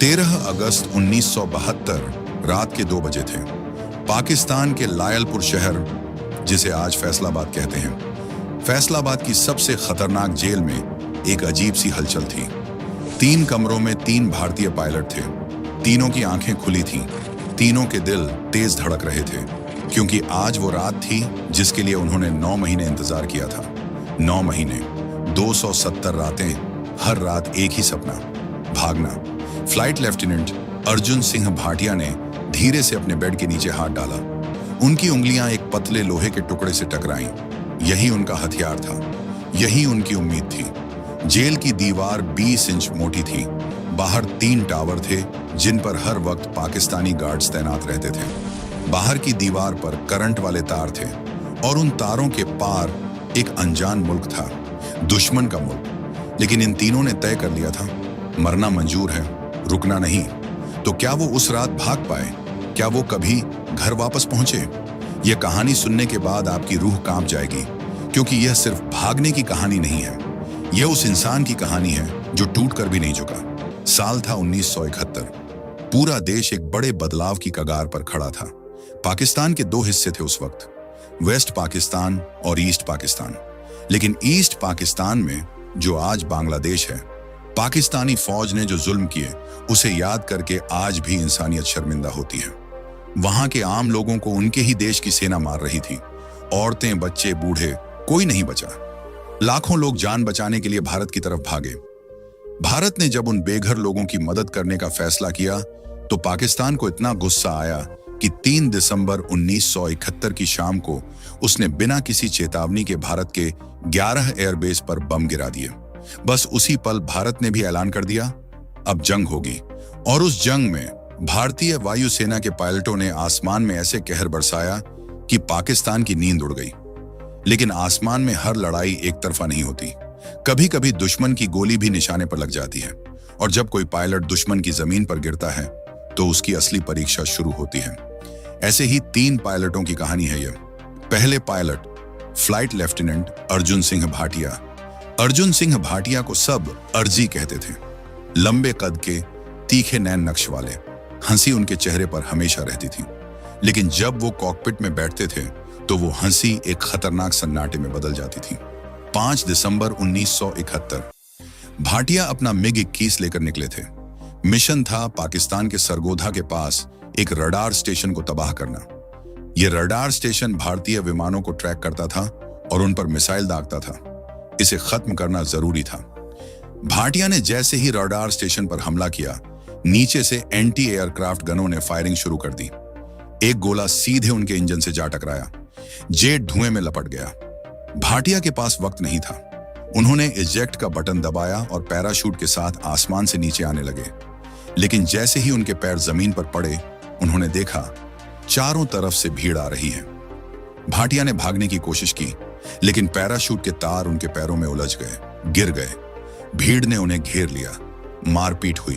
13 अगस्त 1972 रात के 2 बजे थे। पाकिस्तान के लायलपुर शहर, जिसे आज फैसलाबाद कहते हैं, फैसलाबाद की सबसे खतरनाक जेल में एक अजीब सी हलचल थी। 3 कमरों में 3 भारतीय पायलट थे। तीनों की आंखें खुली थीं, तीनों के दिल तेज धड़क रहे थे, क्योंकि आज वो रात थी जिसके लिए उन्होंने 9 महीने इंतजार किया था। 9 महीने, 270 रातें, हर रात एक ही सपना, भागना। फ्लाइट लेफ्टिनेंट अर्जुन सिंह भाटिया ने धीरे से अपने बेड के नीचे हाथ डाला। उनकी उंगलियां एक पतले लोहे के टुकड़े से टकराईं। यही उनका हथियार था, यही उनकी उम्मीद थी। जेल की दीवार 20 इंच मोटी थी। बाहर 3 टावर थे जिन पर हर वक्त पाकिस्तानी गार्ड्स तैनात रहते थे। बाहर की दीवार पर करंट वाले तार थे और उन तारों के पार एक अनजान मुल्क था, दुश्मन का मुल्क। लेकिन इन तीनों ने तय कर लिया था, मरना मंजूर है, रुकना नहीं। तो क्या वो उस रात भाग पाए? क्या वो कभी घर वापस पहुंचे? यह कहानी सुनने के बाद आपकी रूह कांप जाएगी, क्योंकि यह सिर्फ भागने की कहानी नहीं है। यह उस इंसान की कहानी है जो टूट कर भी नहीं झुका। साल था 1971। पूरा देश एक बड़े बदलाव की कगार पर खड़ा था। पाकिस्तान के 2 हिस्से थे उस वक्त, वेस्ट पाकिस्तान और ईस्ट पाकिस्तान। लेकिन ईस्ट पाकिस्तान में, जो आज बांग्लादेश है, पाकिस्तानी फौज ने जो जुल्म किए उसे याद करके आज भी इंसानियत शर्मिंदा होती है। वहां के आम लोगों को उनके ही देश की सेना मार रही थी। औरतें, बच्चे, बूढ़े, कोई नहीं बचा। लाखों लोग जान बचाने के लिए भारत की तरफ भागे। भारत ने जब उन बेघर लोगों की मदद करने का फैसला किया तो पाकिस्तान को इतना गुस्सा आया कि 3 दिसंबर 1971 की शाम को उसने बिना किसी चेतावनी के भारत के 11 एयरबेस पर बम गिरा दिए। बस उसी पल भारत ने भी ऐलान कर दिया, अब जंग होगी। और उस जंग में भारतीय वायुसेना के पायलटों ने आसमान में ऐसे कहर बरसाया कि पाकिस्तान की नींद उड़ गई। लेकिन आसमान में हर लड़ाई एक तरफा नहीं होती। कभी कभी दुश्मन की गोली भी निशाने पर लग जाती है, और जब कोई पायलट दुश्मन की जमीन पर गिरता है तो उसकी असली परीक्षा शुरू होती है। ऐसे ही 3 पायलटों की कहानी है यह। पहले pilot, flight lieutenant Arjun Singh Bhatia. Arjun Singh Bhatia को सब अर्जी कहते थे। लंबे कद के, तीखे नैन नक्श वाले, हंसी उनके चेहरे पर हमेशा रहती थी। लेकिन जब वो कॉकपिट में बैठते थे तो वो हंसी एक खतरनाक सन्नाटे में बदल जाती थी। 5 दिसंबर 1971 भाटिया अपना MiG-21 लेकर निकले थे। मिशन था पाकिस्तान के सरगोधा के पास एक रडार स्टेशन को तबाह करना। यह रडार स्टेशन भारतीय विमानों को ट्रैक करता था और उन पर मिसाइल दागता था। इसे खत्म करना जरूरी था। भाटिया ने जैसे ही रडार स्टेशन पर हमला किया, नीचे से एंटी एयरक्राफ्ट गनों ने फायरिंग शुरू कर दी। एक गोला सीधे उनके इंजन से जा टकराया। जेट धुएं में लपट गया। भाटिया के पास वक्त नहीं था। उन्होंने इजेक्ट का बटन दबाया और पैराशूट के साथ आसमान से नीचे आने लगे। लेकिन जैसे ही उनके पैर जमीन पर पड़े, उन्होंने देखा चारों तरफ से भीड़ आ रही है। भाटिया ने भागने की कोशिश की, लेकिन पैराशूट के तार उनके पैरों में उलझ गए, गिर गए। भीड़ ने उन्हें घेर लिया। मारपीट हुई,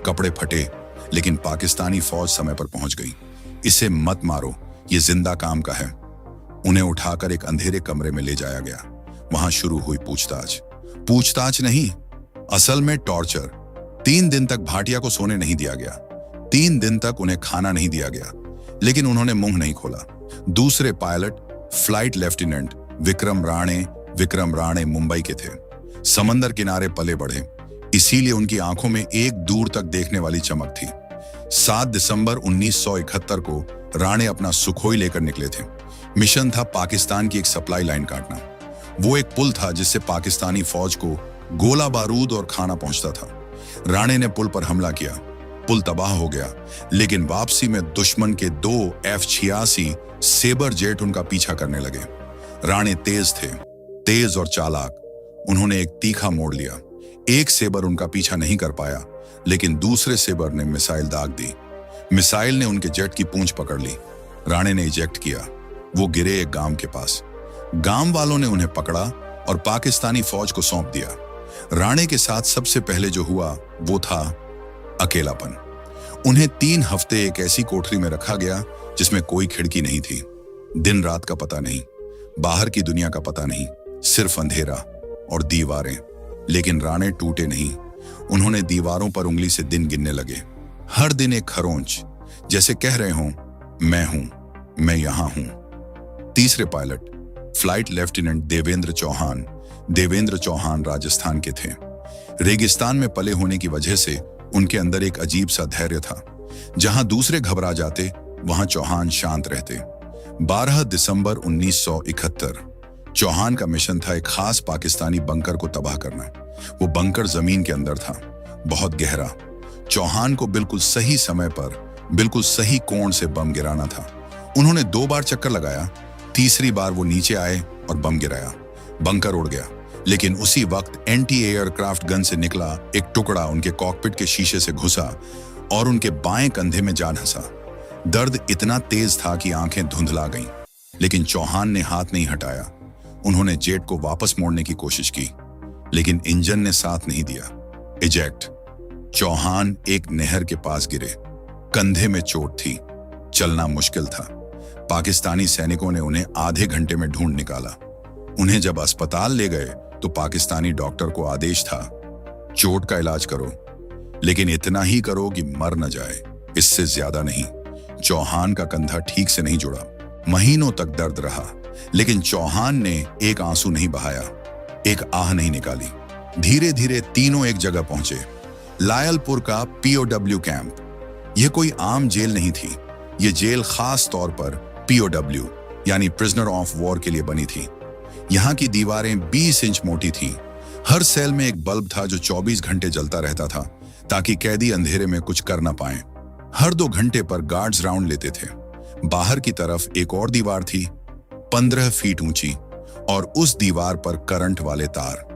कपड़े फटे, लेकिन पाकिस्तानी फौज समय पर पहुंच गई। इसे मत मारो, ये जिंदा काम का है। उन्हें उठाकर एक अंधेरे कमरे में ले जाया गया। वहां शुरू हुई पूछताछ नहीं, असल में टॉर्चर। 3 दिन तक भाटिया को सोने नहीं दिया गया। 3 दिन तक उन्हें खाना नहीं दिया गया, लेकिन उन्होंने मुंह नहीं खोला। दूसरे pilot, flight lieutenant Vikram Rane Mumbai के थे। समंदर किनारे पले बढ़े, इसीलिए उनकी आंखों में एक दूर तक देखने वाली चमक थी। 7 दिसंबर 1971 को राणे अपना सुखोई लेकर निकले थे। मिशन था पाकिस्तान की एक सप्लाई लाइन काटना। वो एक पुल था जिससे पाकिस्तानी फौज को गोला बारूद और खाना पहुंचता था। राणे ने पुल पर हमला किया। पुल तबाह हो गया, लेकिन वापसी में दुश्मन के 2 F-86 सेबर जेट उनका पीछा करने लगे। राणे तेज थे, तेज और चालाक। उन्होंने एक तीखा मोड़ लिया। एक सेबर उनका पीछा नहीं कर पाया, लेकिन दूसरे सेबर ने मिसाइल दाग दी। मिसाइल ने उनके जेट की पूंछ पकड़ ली। राणे ने इजेक्ट किया। वो गिरे एक गांव के पास। गांव वालों ने उन्हें पकड़ा और पाकिस्तानी फौज को सौंप दिया। राणे के साथ सबसे पहले जो हुआ वो था अकेलापन। उन्हें 3 हफ्ते एक ऐसी कोठरी में रखा गया जिसमें कोई खिड़की नहीं थी। दिन रात का पता नहीं, बाहर की दुनिया का पता नहीं, सिर्फ अंधेरा और दीवारें। लेकिन राणे टूटे नहीं। उन्होंने दीवारों पर उंगली से दिन गिनने लगे। हर दिन एक खरोंच, जैसे कह रहे हों, मैं हूं, मैं यहां हूं। तीसरे pilot flight lieutenant Devendra Chauhan Rajasthan के थे। रेगिस्तान में पले होने की वजह से उनके अंदर एक अजीब सा धैर्य था। जहां दूसरे घबरा जाते, वहां चौहान शांत रहते। 12 दिसंबर 1971 चौहान का मिशन था एक खास पाकिस्तानी बंकर को तबाह करना। वो बंकर जमीन के अंदर था, बहुत गहरा। चौहान को बिल्कुल सही समय पर, बिल्कुल सही कोण से बम गिराना था। उन्होंने 2 बार चक्कर लगाया। तीसरी बार वो नीचे आए और बम गिराया। बंकर उड़ गया, लेकिन उसी वक्त एंटी एयरक्राफ्ट गन से निकला एक टुकड़ा उनके कॉकपिट के शीशे से घुसा और उनके बाएं कंधे में जा धंसा। दर्द इतना तेज था कि आंखें धुंधला गईं, लेकिन चौहान ने हाथ नहीं हटाया। उन्होंने जेट को वापस मोड़ने की कोशिश की, लेकिन इंजन ने साथ नहीं दिया। इजेक्ट। चौहान एक नहर के पास गिरे। कंधे में चोट थी, चलना मुश्किल था। पाकिस्तानी सैनिकों ने उन्हें आधे घंटे में ढूंढ निकाला। उन्हें जब अस्पताल ले गए तो पाकिस्तानी डॉक्टर को आदेश था, चोट का इलाज करो, लेकिन इतना ही करो कि मर न जाए, इससे ज्यादा नहीं। चौहान का कंधा ठीक से नहीं जुड़ा। महीनों तक दर्द रहा, लेकिन चौहान ने एक आंसू नहीं बहाया, एक आह नहीं निकाली। धीरे धीरे तीनों एक जगह पहुंचे, लायलपुर का POW कैंप। यह कोई आम जेल नहीं थी। यह जेल खास तौर पर POW यानी प्रिजनर ऑफ वॉर के लिए बनी थी। यहाँ की दीवारें 20 इंच मोटी थीं। हर सेल में एक बल्ब था जो 24 घंटे जलता रहता था, ताकि कैदी अंधेरे में कुछ कर न पाएं। हर 2 घंटे पर गार्ड्स राउंड लेते थे। बाहर की तरफ एक और दीवार थी, 15 फीट ऊंची, और उस दीवार पर करंट वाले तार।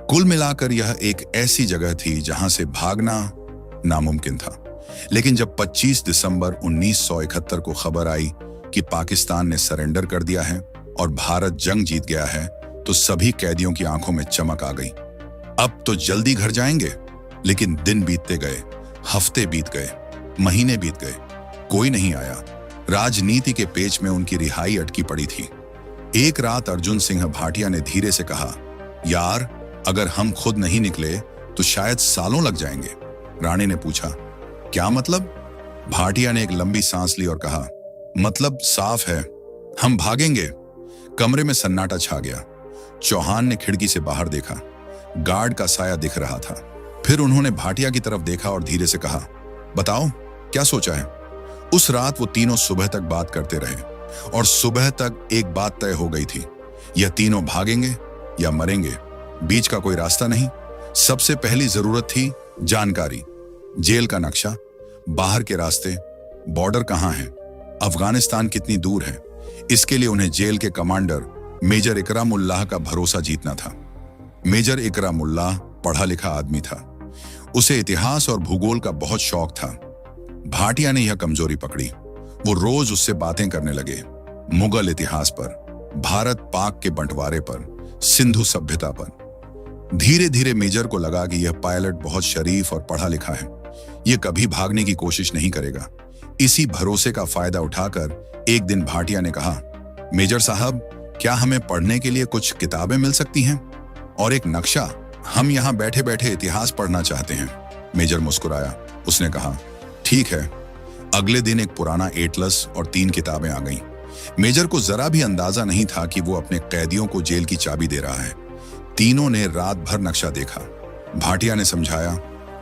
कुल मिलाकर यह एक ऐसी जगह थी जहां से भागना नामुमकिन था। लेकिन जब 25 दिसंबर 1971 को खबर आई कि पाकिस्तान ने सरेंडर कर दिया है और भारत जंग जीत गया है, तो सभी कैदियों की आंखों में चमक आ गई। अब तो जल्दी घर जाएंगे। लेकिन दिन बीतते गए, हफ्ते बीत गए, महीने बीत गए, कोई नहीं आया। राजनीति के पेच में उनकी रिहाई अटकी पड़ी थी। एक रात अर्जुन सिंह भाटिया ने धीरे से कहा, यार, अगर हम खुद नहीं निकले तो शायद सालों लग जाएंगे। राणे ने पूछा, क्या मतलब? भाटिया ने एक लंबी सांस ली और कहा, मतलब साफ है, हम भागेंगे। कमरे में सन्नाटा छा गया। चौहान ने खिड़की से बाहर देखा, गार्ड का साया दिख रहा था। फिर उन्होंने भाटिया की तरफ देखा और धीरे से कहा, बताओ, क्या सोचा है? उस रात वो तीनों सुबह तक बात करते रहे, और सुबह तक एक बात तय हो गई थी, यह तीनों भागेंगे या मरेंगे, बीच का कोई रास्ता नहीं। सबसे पहली जरूरत थी जानकारी, जेल का नक्शा, बाहर के रास्ते, बॉर्डर कहां है, अफगानिस्तान कितनी दूर है। इसके लिए उन्हें जेल के कमांडर मेजर इकराम उल्लाह का भरोसा जीतना था। मेजर इकराम उल्लाह पढ़ा लिखा आदमी था। उसे इतिहास और भूगोल का बहुत शौक था। भाटिया ने यह कमजोरी पकड़ी। वो रोज उससे बातें करने लगे, मुगल इतिहास पर, भारत पाक के बंटवारे पर, सिंधु सभ्यता पर। धीरे धीरे मेजर को लगा कि यह पायलट बहुत शरीफ और पढ़ा लिखा है, यह कभी भागने की कोशिश नहीं करेगा। इसी भरोसे का फायदा उठाकर एक दिन भाटिया ने कहा, मेजर साहब, क्या हमें पढ़ने के लिए कुछ किताबें मिल सकती हैं? और एक नक्शा, हम यहाँ बैठे बैठे इतिहास पढ़ना चाहते हैं। मेजर मुस्कुराया। उसने कहा, ठीक है। अगले दिन एक पुराना एटलस और 3 किताबें आ गईं। मेजर को जरा भी अंदाजा नहीं था कि वो अपने कैदियों को जेल की चाबी दे रहा है। तीनों ने रात भर नक्शा देखा। भाटिया ने समझाया,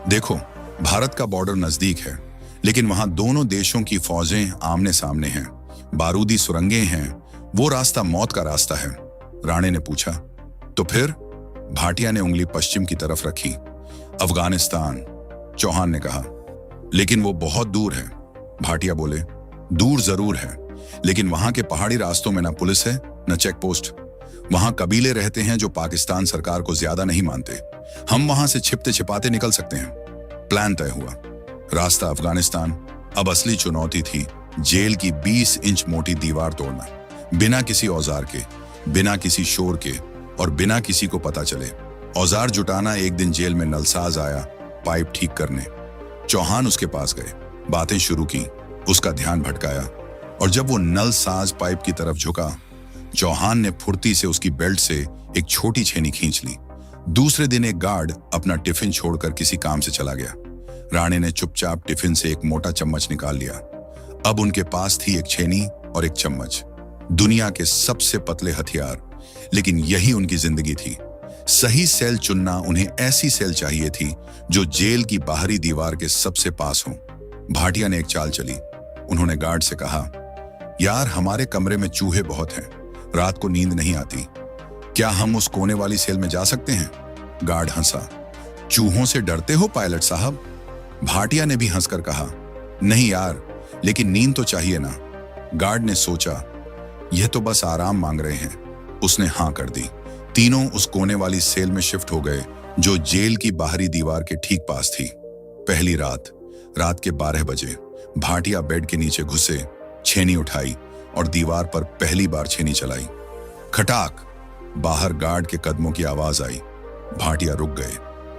देखो, भारत का बॉर्डर नजदीक है, लेकिन वहां दोनों देशों की फौजें आमने सामने हैं, बारूदी सुरंगें हैं, वो रास्ता मौत का रास्ता है। राणे ने पूछा, तो फिर? भाटिया ने उंगली पश्चिम की तरफ रखी। अफगानिस्तान। चौहान ने कहा, लेकिन वो बहुत दूर है। भाटिया बोले, दूर जरूर है, लेकिन वहां के पहाड़ी रास्तों में न पुलिस है न चेक पोस्ट। वहां कबीले रहते हैं जो पाकिस्तान सरकार को ज्यादा नहीं मानते। हम वहां से छिपते छिपाते निकल सकते हैं। प्लान तय हुआ, रास्ता अफगानिस्तान। अब असली चुनौती थी जेल की 20 इंच मोटी दीवार तोड़ना, बिना किसी औजार के, बिना किसी शोर के, और बिना किसी को पता चले। औजार जुटाना। एक दिन जेल में नलसाज आया पाइप ठीक करने। चौहान उसके पास गए, बातें शुरू की, उसका ध्यान भटकाया, और जब वो नलसाज पाइप की तरफ झुका, चौहान ने फुर्ती से उसकी बेल्ट से एक छोटी छेनी खींच ली। दूसरे दिन एक गार्ड अपना टिफिन छोड़कर किसी काम से चला गया। राणे ने चुपचाप टिफिन से एक मोटा चम्मच निकाल लिया। अब उनके पास थी एक छेनी और एक चम्मच, दुनिया के सबसे पतले हथियार, लेकिन यही उनकी जिंदगी थी। सही सेल चुनना, उन्हें ऐसी सेल चाहिए थी जो जेल की बाहरी दीवार के सबसे पास हो। भाटिया ने एक चाल चली। उन्होंने गार्ड से कहा, यार हमारे कमरे में चूहे बहुत हैं, रात को नींद नहीं आती, क्या हम उस कोने वाली सेल में जा सकते हैं? गार्ड हंसा। चूहों से डरते हो पायलट साहब? भाटिया ने भी हंसकर कहा, नहीं यार, लेकिन नींद तो चाहिए ना। गार्ड ने सोचा, यह तो बस आराम मांग रहे हैं। उसने हां कर दी। तीनों उस कोने वाली सेल में शिफ्ट हो गए जो जेल की बाहरी दीवार के ठीक पास थी। पहली रात के 12 बजे भाटिया बेड के नीचे घुसे, छेनी उठाई और दीवार पर पहली बार छेनी चलाई। खटाक! बाहर गार्ड के कदमों की आवाज आई। भाटिया रुक गए।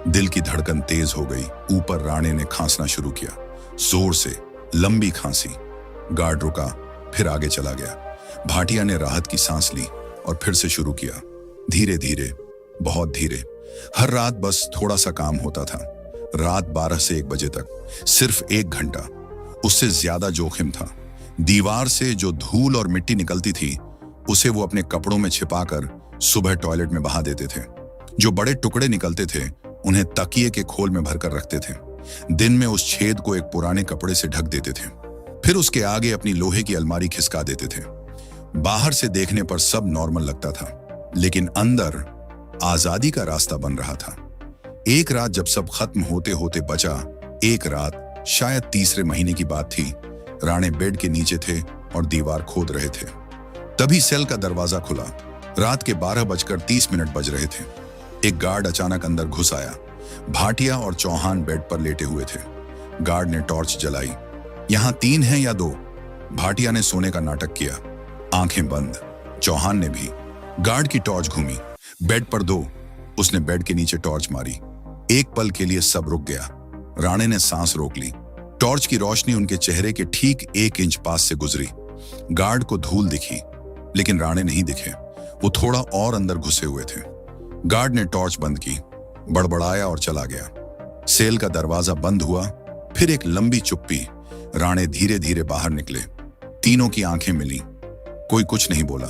दिल की धड़कन तेज हो गई। ऊपर राणे ने खांसना शुरू किया, जोर से, लंबी खांसी। गार्ड रुका, फिर आगे चला गया। भाटिया ने राहत की सांस ली और फिर से शुरू किया, धीरे धीरे, बहुत धीरे। हर रात बस थोड़ा सा काम होता था। रात 12 से 1 बजे तक, सिर्फ 1 घंटा। उससे ज्यादा जोखिम था। दीवार से जो धूल और मिट्टी निकलती थी, उसे वो अपने कपड़ों में छिपाकर सुबह टॉयलेट में बहा देते थे। जो बड़े टुकड़े निकलते थे, उन्हें तकिए के खोल में भरकर रखते थे। दिन में उस छेद को एक पुराने कपड़े से ढक देते थे, फिर उसके आगे अपनी लोहे की अलमारी खिसका देते थे। बाहर से देखने पर सब नॉर्मल लगता था, लेकिन अंदर आजादी का रास्ता बन रहा था। एक रात जब सब खत्म होते होते बचा, एक रात शायद तीसरे महीने की बात थी। राणे बेड के नीचे थे और दीवार खोद रहे थे। तभी सेल का दरवाजा खुला। रात के 12:30 बज रहे थे। एक गार्ड अचानक अंदर घुस आया। भाटिया और चौहान बेड पर लेटे हुए थे। गार्ड ने टॉर्च जलाई। यहां 3 हैं या 2? भाटिया ने सोने का नाटक किया, आंखें बंद। चौहान ने भी। गार्ड की टॉर्च घूमी। बेड पर 2। उसने बेड के नीचे टॉर्च मारी। एक पल के लिए सब रुक गया। राणे ने सांस रोक ली। टॉर्च की रोशनी उनके चेहरे के ठीक 1 इंच पास से गुजरी। गार्ड को धूल दिखी, लेकिन राणे नहीं दिखे। वो थोड़ा और अंदर घुसे हुए थे। गार्ड ने टॉर्च बंद की, बड़बड़ाया और चला गया। सेल का दरवाजा बंद हुआ। फिर एक लंबी चुप्पी। राणे धीरे धीरे बाहर निकले। तीनों की आंखें मिली। कोई कुछ नहीं बोला,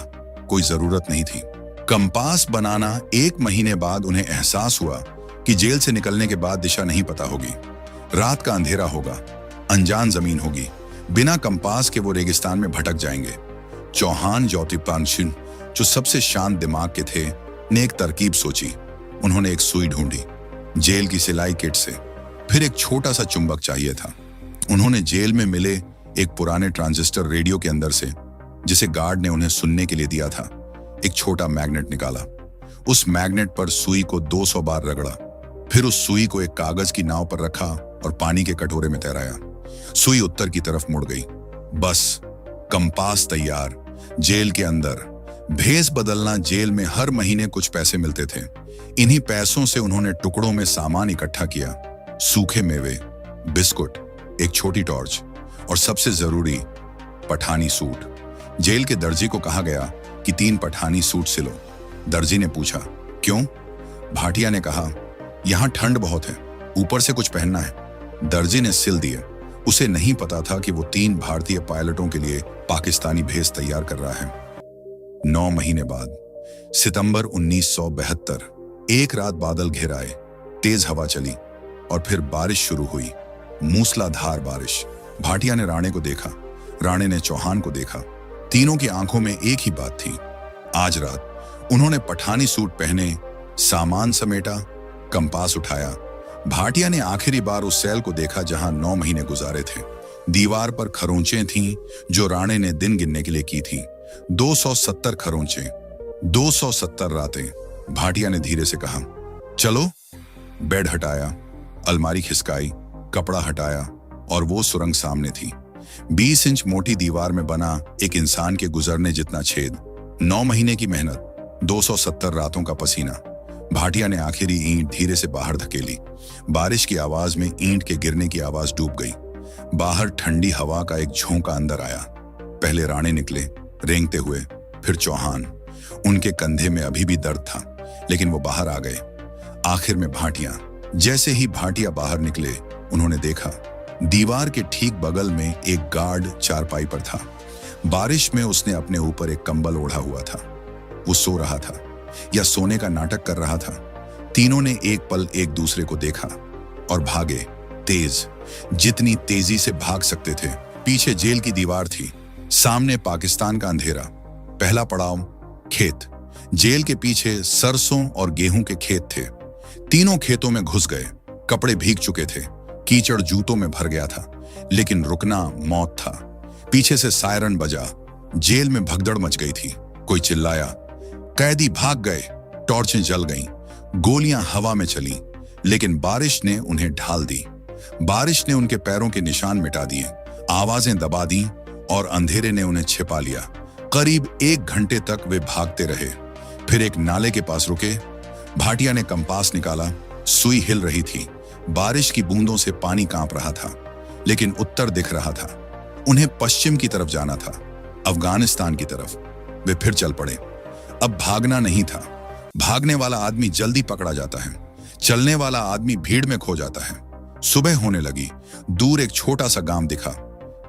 कोई जरूरत नहीं थी। कंपास बनाना 1 महीने बाद उन्हें एहसास हुआ कि जेल से निकलने के बाद दिशा नहीं पता होगी। रात का अंधेरा होगा, अनजान जमीन होगी। बिना कंपास के वो रेगिस्तान में भटक जाएंगे। चौहान ज्योतिपांशिन, जो सबसे शांत दिमाग के थे, ने एक तरकीब सोची। उन्होंने एक सुई ढूंढी, जेल की सिलाई किट से। फिर एक छोटा सा चुंबक चाहिए था। उन्होंने जेल में मिले एक पुराने ट्रांजिस्टर रेडियो के अंदर से, जिसे गार्ड ने उन्हें सुनने के लिए दिया था, एक छोटा मैग्नेट निकाला। उस मैग्नेट पर सुई को 200 बार रगड़ा। फिर उस सुई को एक कागज की नाव पर रखा और पानी के कटोरे में तैराया। सुई उत्तर की तरफ मुड़ गई। बस, कंपास तैयार। जेल के अंदर भेस बदलना। जेल में हर महीने कुछ पैसे मिलते थे। इन्हीं पैसों से उन्होंने टुकड़ों में सामान इकट्ठा किया, सूखे मेवे, बिस्कुट, एक छोटी टॉर्च और सबसे जरूरी, पठानी सूट। जेल के दर्जी को कहा गया कि 3 पठानी सूट सिलो। दर्जी ने पूछा, क्यों? भाटिया ने कहा, यहां ठंड बहुत है, ऊपर से कुछ पहनना है। दर्जी ने सिल दिए। उसे नहीं पता था कि वो 3 भारतीय पायलटों के लिए पाकिस्तानी भेस तैयार कर रहा है। 9 महीने बाद, सितंबर 1972, एक रात बादल घिर आए, तेज हवा चली और फिर बारिश शुरू हुई, मूसलाधार बारिश। भाटिया ने राणे को देखा, राणे ने चौहान को देखा। तीनों की आंखों में एक ही बात थी। आज रात उन्होंने पठानी सूट पहने, सामान समेटा, कंपास उठाया। भाटिया ने आखिरी बार उस सेल को देखा जहां 9 महीने गुजारे थे। दीवार पर खरोंचें थीं जो राणे ने दिन गिनने के लिए की थी। 270 खरोंचें, 270 रातें। भाटिया ने धीरे से कहा, चलो। बेड हटाया, अलमारी खिसकाई, कपड़ा हटाया और वो सुरंग सामने थी। 20 इंच मोटी दीवार में बना एक इंसान के गुजरने जितना छेद। 9 महीने की मेहनत, 270 रातों का पसीना। भाटिया ने आखिरी ईंट धीरे से बाहर धकेली। बारिश की आवाज में ईंट के गिरने की आवाज डूब गई। बाहर ठंडी हवा का एक झोंका अंदर आया। पहले राणे निकले, रेंगते हुए, फिर चौहान। उनके कंधे में अभी भी दर्द था, लेकिन वो बाहर आ गए। आखिर में भाटिया। जैसे ही भाटिया बाहर निकले, उन्होंने देखा दीवार के ठीक बगल में एक गार्ड चारपाई पर था। बारिश में उसने अपने ऊपर एक कंबल ओढ़ा हुआ था। वो सो रहा था या सोने का नाटक कर रहा था। तीनों ने एक पल एक दूसरे को देखा और भागे, तेज, जितनी तेजी से भाग सकते थे। पीछे जेल की दीवार थी, सामने पाकिस्तान का अंधेरा। पहला पड़ाव खेत। जेल के पीछे सरसों और गेहूं के खेत थे। तीनों खेतों में घुस गए। कपड़े भीग चुके थे, कीचड़ जूतों में भर गया था, लेकिन रुकना मौत था। पीछे से सायरन बजा। जेल में भगदड़ मच गई थी। कोई चिल्लाया, कैदी भाग गए। टॉर्चें जल गईं, गोलियां हवा में चली, लेकिन बारिश ने उन्हें ढाल दी। बारिश ने उनके पैरों के निशान मिटा दिए, आवाजें दबा दी और अंधेरे ने उन्हें छिपा लिया। करीब 1 घंटे तक वे भागते रहे। फिर एक नाले के पास रुके। भाटिया ने कंपास निकाला। सुई हिल रही थी। बारिश की बूंदों से पानी कांप रहा था, लेकिन उत्तर दिख रहा था। उन्हें पश्चिम की तरफ जाना था, अफगानिस्तान की तरफ। वे फिर चल पड़े। अब भागना नहीं था। भागने वाला आदमी जल्दी पकड़ा जाता है, चलने वाला आदमी भीड़ में खो जाता है। सुबह होने लगी। दूर एक छोटा सा गांव दिखा।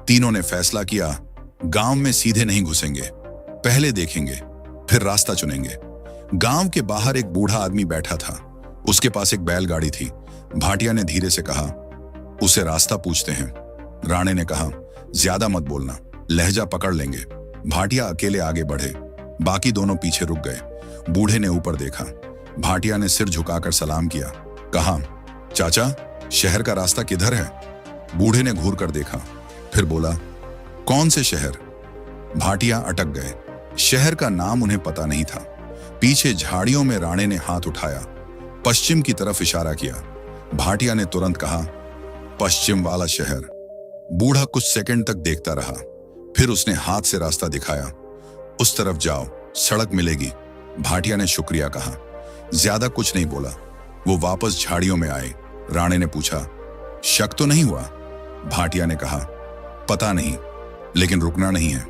तीनों ने फैसला किया, गांव में सीधे नहीं घुसेंगे, पहले देखेंगे, फिर रास्ता चुनेंगे। गांव के बाहर एक बूढ़ा आदमी बैठा था। उसके पास एक बैलगाड़ी थी। भाटिया ने धीरे से कहा, उसे रास्ता पूछते हैं। राणे ने कहा, ज्यादा मत बोलना, लहजा पकड़ लेंगे। भाटिया अकेले आगे बढ़े, बाकी दोनों पीछे रुक गए। बूढ़े ने ऊपर देखा। भाटिया ने सिर झुकाकर सलाम किया। कहा, चाचा, शहर का रास्ता किधर है? बूढ़े ने घूर कर देखा, फिर बोला, कौन से शहर? भाटिया अटक गए। शहर का नाम उन्हें पता नहीं था। पीछे झाड़ियों में राणे ने हाथ उठाया, पश्चिम की तरफ इशारा किया। भाटिया ने तुरंत कहा, पश्चिम वाला शहर। बूढ़ा कुछ सेकंड तक देखता रहा, फिर उसने हाथ से रास्ता दिखाया। उस तरफ जाओ, सड़क मिलेगी। भाटिया ने शुक्रिया कहा, ज्यादा कुछ नहीं बोला। वो वापस झाड़ियों में आए। राणे ने पूछा, शक तो नहीं हुआ? भाटिया ने कहा, पता नहीं, लेकिन रुकना नहीं है।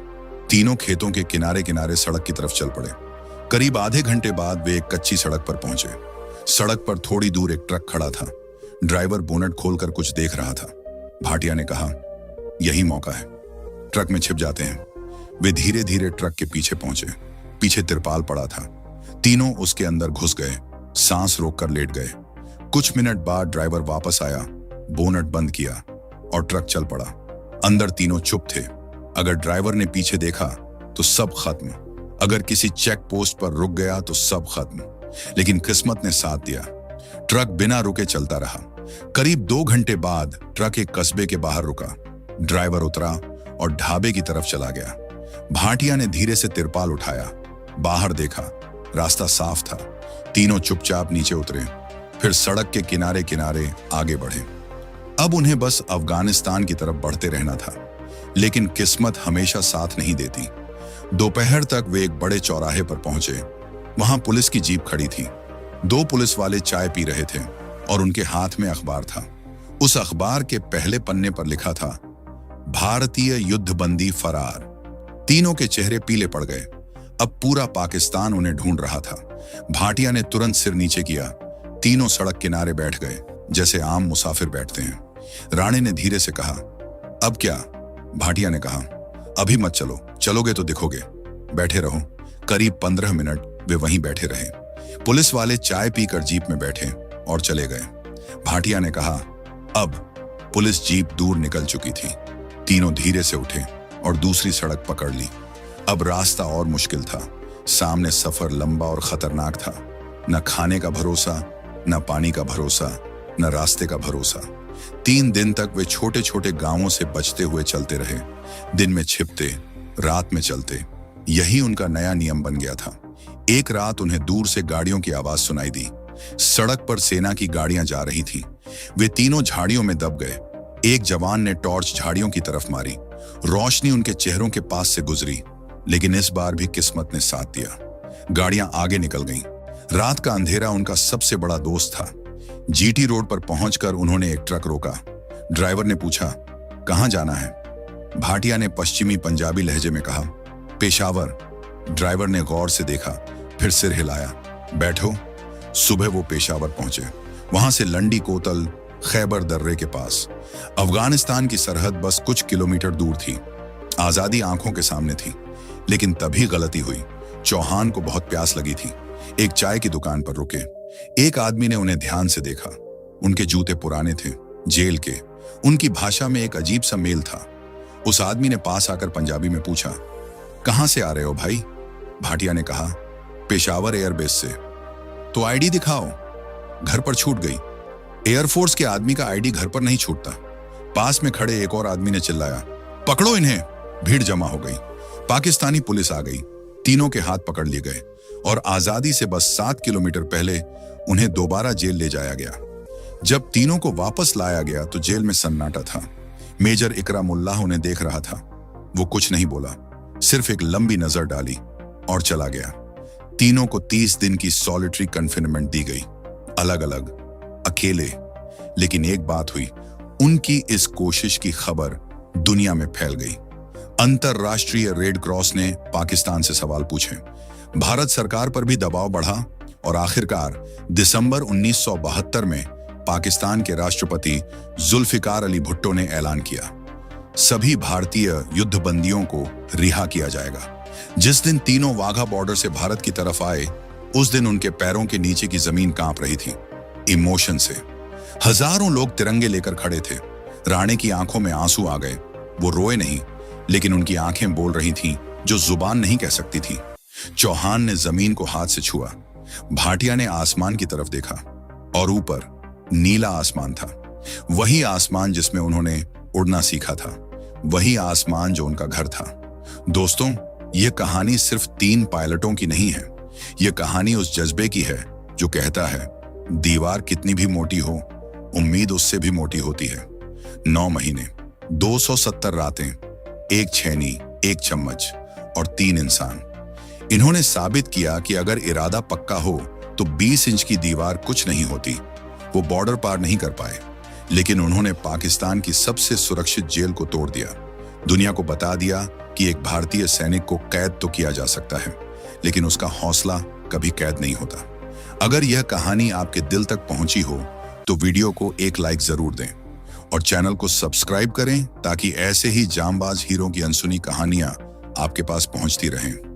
तीनों खेतों के किनारे किनारे सड़क की तरफ चल पड़े। करीब आधे घंटे बाद वे एक कच्ची सड़क पर पहुंचे। सड़क पर थोड़ी दूर एक ट्रक खड़ा था। ड्राइवर बोनट खोलकर कुछ देख रहा था। भाटिया ने कहा, यही मौका है, ट्रक में छिप जाते हैं। वे धीरे धीरे ट्रक के पीछे पहुंचे। पीछे तिरपाल पड़ा था। तीनों उसके अंदर घुस गए, सांस रोककर लेट गए। कुछ मिनट बाद ड्राइवर वापस आया, बोनट बंद किया और ट्रक चल पड़ा। अंदर तीनों चुप थे। अगर ड्राइवर ने पीछे देखा तो सब खत्म। अगर किसी चेक पोस्ट पर रुक गया तो सब खत्म। लेकिन किस्मत ने साथ दिया। ट्रक बिना रुके चलता रहा। करीब 2 घंटे बाद ट्रक एक कस्बे के बाहर रुका। ड्राइवर उतरा और ढाबे की तरफ चला गया। भाटिया ने धीरे से तिरपाल उठाया, बाहर देखा, रास्ता साफ था। तीनों चुपचाप नीचे उतरे, फिर सड़क के किनारे किनारे आगे बढ़े। अब उन्हें बस अफगानिस्तान की तरफ बढ़ते रहना था, लेकिन किस्मत हमेशा साथ नहीं देती। दोपहर तक वे एक बड़े चौराहे पर पहुंचे। वहां पुलिस की जीप खड़ी थी। 2 पुलिस वाले चाय पी रहे थे और उनके हाथ में अखबार था। उस अखबार के पहले पन्ने पर लिखा था, भारतीय युद्धबंदी फरार। तीनों के चेहरे पीले पड़ गए। अब पूरा पाकिस्तान उन्हें ढूंढ रहा था। भाटिया ने तुरंत सिर नीचे किया। तीनों सड़क किनारे बैठ गए, जैसे आम मुसाफिर बैठते हैं। राणे ने धीरे से कहा, अब क्या? भाटिया ने कहा, अभी मत चलो, चलोगे तो दिखोगे, बैठे रहो। करीब 15 मिनट वे वहीं बैठे रहे। पुलिस वाले चाय पीकर जीप में बैठे और चले गए। भाटिया ने कहा, अब पुलिस जीप दूर निकल चुकी थी। तीनों धीरे से उठे और दूसरी सड़क पकड़ ली। अब रास्ता और मुश्किल था। सामने सफर लंबा और खतरनाक था। न खाने का भरोसा, न पानी का भरोसा, न रास्ते का भरोसा। 3 दिन तक वे छोटे छोटे गांवों से बचते हुए चलते रहे। दिन में छिपते, रात में चलते। यही उनका नया नियम बन गया था। एक रात उन्हें दूर से गाड़ियों की आवाज सुनाई दी। सड़क पर सेना की गाड़ियां जा रही थी। वे तीनों झाड़ियों में दब गए। एक जवान ने टॉर्च झाड़ियों की तरफ मारी। रोशनी उनके चेहरों के पास से गुजरी, लेकिन इस बार भी किस्मत ने साथ दिया। गाड़ियां आगे निकल गईं। रात का अंधेरा उनका सबसे बड़ा दोस्त था। जीटी रोड पर पहुंचकर उन्होंने एक ट्रक रोका। ड्राइवर ने पूछा, कहां जाना है? भाटिया ने पश्चिमी पंजाबी लहजे में कहा, पेशावर। ड्राइवर ने गौर से देखा, फिर सिर हिलाया। बैठो। सुबह वो पेशावर पहुंचे। वहां से लंडी कोतल खैबर दर्रे के पास। अफगानिस्तान की सरहद बस कुछ किलोमीटर दूर थी। आजादी आंखों के सामने थी, लेकिन तभी गलती हुई। चौहान को बहुत प्यास लगी थी। एक चाय की दुकान पर रुके। एक आदमी ने उन्हें ध्यान से देखा। उनके जूते पुराने थे, जेल के। उनकी भाषा में एक अजीब सा मेल था। उस आदमी ने पास आकर पंजाबी में पूछा, कहां से आ रहे हो भाई? भाटिया ने कहा, पेशावर एयरबेस से। तो आईडी दिखाओ। घर पर छूट गई। एयरफोर्स के आदमी का आईडी घर पर नहीं छूटता। पास में खड़े एक और आदमी ने चिल्लाया, पकड़ो इन्हें। भीड़ जमा हो गई। पाकिस्तानी पुलिस आ गई। तीनों के हाथ पकड़ लिए गए और आजादी से बस 7 किलोमीटर पहले उन्हें दोबारा जेल ले जाया गया। जब तीनों को वापस लाया गया तो जेल में सन्नाटा था। मेजर इकरा मुल्लाह उन्हें देख रहा था। वो कुछ नहीं बोला, सिर्फ एक लंबी नजर डाली और चला गया। तीनों को 30 दिन की सॉलिटरी कन्फिनमेंट दी गई, अलग अलग, अकेले। लेकिन एक बात हुई, उनकी इस कोशिश की खबर दुनिया में फैल गई। अंतरराष्ट्रीय रेड क्रॉस ने पाकिस्तान से सवाल पूछे। भारत सरकार पर भी दबाव बढ़ा और आखिरकार दिसंबर 1972 में पाकिस्तान के राष्ट्रपति जुल्फिकार अली भुट्टो ने ऐलान किया, सभी भारतीय युद्धबंदियों को रिहा किया जाएगा। जिस दिन तीनों वाघा बॉर्डर से भारत की तरफ आए, उस दिन उनके पैरों के नीचे की जमीन कांप रही थी, इमोशन से। हजारों लोग तिरंगे लेकर खड़े थे। राणे की आंखों में आंसू आ गए। वो रोए नहीं, लेकिन उनकी आंखें बोल रही थीं जो जुबान नहीं कह सकती थी। चौहान ने जमीन को हाथ से छुआ। भाटिया ने आसमान की तरफ देखा और ऊपर नीला आसमान था। वही आसमान जिसमें उन्होंने उड़ना सीखा था, वही आसमान जो उनका घर था। दोस्तों, यह कहानी सिर्फ 3 पायलटों की नहीं है। यह कहानी उस जज्बे की है जो कहता है, दीवार कितनी भी मोटी हो, उम्मीद उससे भी मोटी होती है। 9 महीने, 270 रातें, 1 छेनी, 1 चम्मच और 3 इंसान। इन्होंने साबित किया कि अगर इरादा पक्का हो तो 20 इंच की दीवार कुछ नहीं होती। वो बॉर्डर पार नहीं कर पाए, लेकिन उन्होंने पाकिस्तान की सबसे सुरक्षित जेल को तोड़ दिया। दुनिया को बता दिया कि एक भारतीय सैनिक को कैद तो किया जा सकता है, लेकिन उसका हौसला कभी कैद नहीं होता। अगर यह कहानी आपके दिल तक पहुंची हो तो वीडियो को एक लाइक जरूर दें और चैनल को सब्सक्राइब करें, ताकि ऐसे ही जांबाज हीरो की अनसुनी कहानियां आपके पास पहुंचती रहें।